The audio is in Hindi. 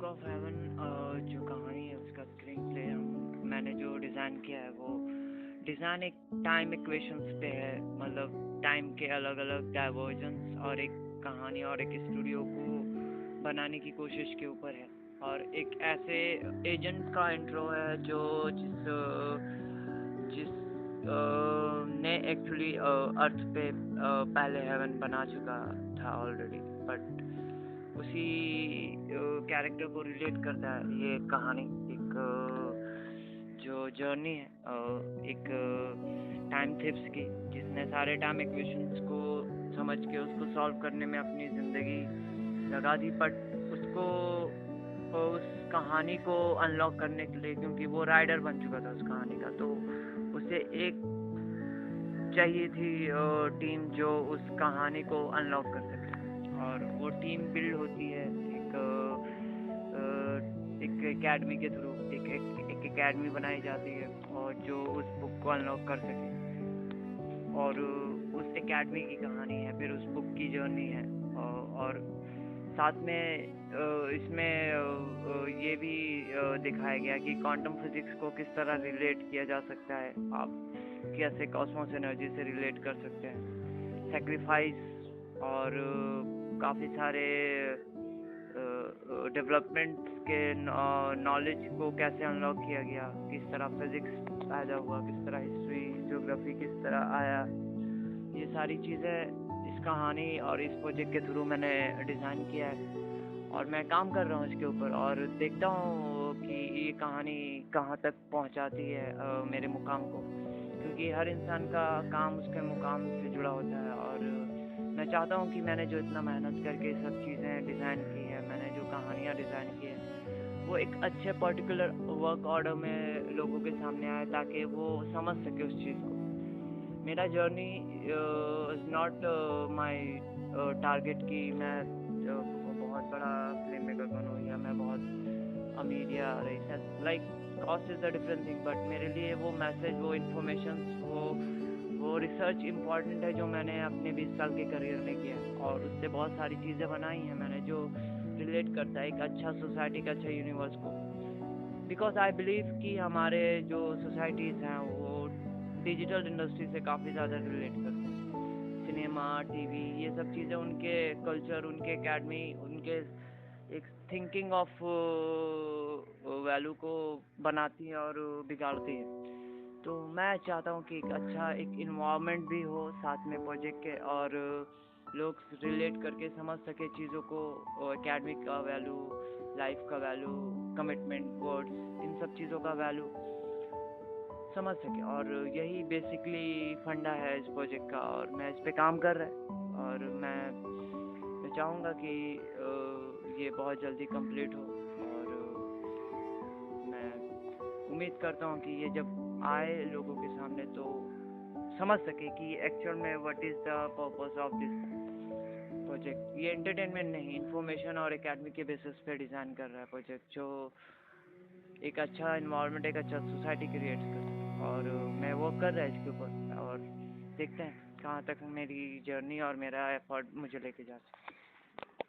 बुक ऑफ हेवन जो कहानी है उसका स्क्रीन प्ले मैंने जो डिज़ाइन किया है वो डिज़ाइन एक टाइम इक्वेशंस पे है। मतलब टाइम के अलग अलग डाइवर्जन्स और एक कहानी और एक स्टूडियो को बनाने की कोशिश के ऊपर है। और एक ऐसे एजेंट का इंट्रो है जो जिस ने एक्चुअली अर्थ पे पहले हेवन बना चुका था ऑलरेडी, बट उसी कैरेक्टर को रिलेट करता है ये कहानी। एक जो जर्नी है एक टाइम थिप्स की, जिसने सारे टाइम इक्वेशंस को समझ के उसको सॉल्व करने में अपनी ज़िंदगी लगा दी, बट उसको उस कहानी को अनलॉक करने के लिए, क्योंकि वो राइडर बन चुका था उस कहानी का, तो उसे एक चाहिए थी टीम जो उस कहानी को अनलॉक कर सके। और वो टीम बिल्ड होती है एक एकेडमी के थ्रू। एक एकेडमी बनाई जाती है और जो उस बुक को अनलॉक कर सके, और उस एकेडमी की कहानी है, फिर उस बुक की जर्नी है। और साथ में इसमें ये भी दिखाया गया कि क्वांटम फिजिक्स को किस तरह रिलेट किया जा सकता है, आप कैसे कॉस्मोस एनर्जी से रिलेट कर सकते हैं, सेक्रीफाइस और काफ़ी सारे डेवलपमेंट के नॉलेज को कैसे अनलॉक किया गया, किस तरह फिजिक्स पैदा हुआ, किस तरह हिस्ट्री ज्योग्राफी किस तरह आया। ये सारी चीज़ें इस कहानी और इस प्रोजेक्ट के थ्रू मैंने डिज़ाइन किया है और मैं काम कर रहा हूँ इसके ऊपर, और देखता हूँ कि ये कहानी कहाँ तक पहुँचाती है मेरे मुकाम को, क्योंकि हर इंसान का काम उसके मुकाम से जुड़ा होता है। और मैं चाहता हूँ कि मैंने जो इतना मेहनत करके सब चीज़ें डिज़ाइन की है, मैंने जो कहानियाँ डिज़ाइन की है, वो एक अच्छे पर्टिकुलर वर्क ऑर्डर में लोगों के सामने आए, ताकि वो समझ सके उस चीज़ को। मेरा journey is not my target कि मैं बहुत बड़ा फिल्म मेकर बनूँ या मैं बहुत अमीर या रईस। Like cost is the different thing, but मेरे लिए वो मैसेज, वो इन्फॉर्मेशन, वो रिसर्च इम्पॉर्टेंट है जो मैंने अपने 20 साल के करियर में किया, और उससे बहुत सारी चीज़ें बनाई हैं मैंने जो रिलेट करता है एक अच्छा सोसाइटी, का अच्छा यूनिवर्स को। बिकॉज आई बिलीव कि हमारे जो सोसाइटीज़ हैं वो डिजिटल इंडस्ट्री से काफ़ी ज़्यादा रिलेट करते हैं। सिनेमा, टीवी, ये सब चीज़ें उनके कल्चर, उनके एकेडमी, उनके एक थिंकिंग ऑफ वैल्यू को बनाती है और बिगाड़ती है। तो मैं चाहता हूँ कि एक अच्छा एक इन्वायरमेंट भी हो साथ में प्रोजेक्ट के, और लोग रिलेट करके समझ सके चीज़ों को, एकेडमिक का वैल्यू, लाइफ का वैल्यू, कमिटमेंट, वर्ड्स, इन सब चीज़ों का वैल्यू समझ सके। और यही बेसिकली फंडा है इस प्रोजेक्ट का, और मैं इस पे काम कर रहा है, और मैं चाहूँगा कि ये बहुत जल्दी कंप्लीट हो। और मैं उम्मीद करता हूँ कि ये जब आए लोगों के सामने तो समझ सके कि एक्चुअल में what is the purpose of this project. ये एंटरटेनमेंट नहीं, इन्फॉर्मेशन और एकेडमी के बेसिस पे डिज़ाइन कर रहा है प्रोजेक्ट, जो एक अच्छा इन्वायरमेंट, एक अच्छा सोसाइटी क्रिएट कर सके। और मैं वर्क कर रहा है इसके ऊपर, और देखते हैं कहाँ तक मेरी जर्नी और मेरा एफर्ट मुझे लेके जा सकता है।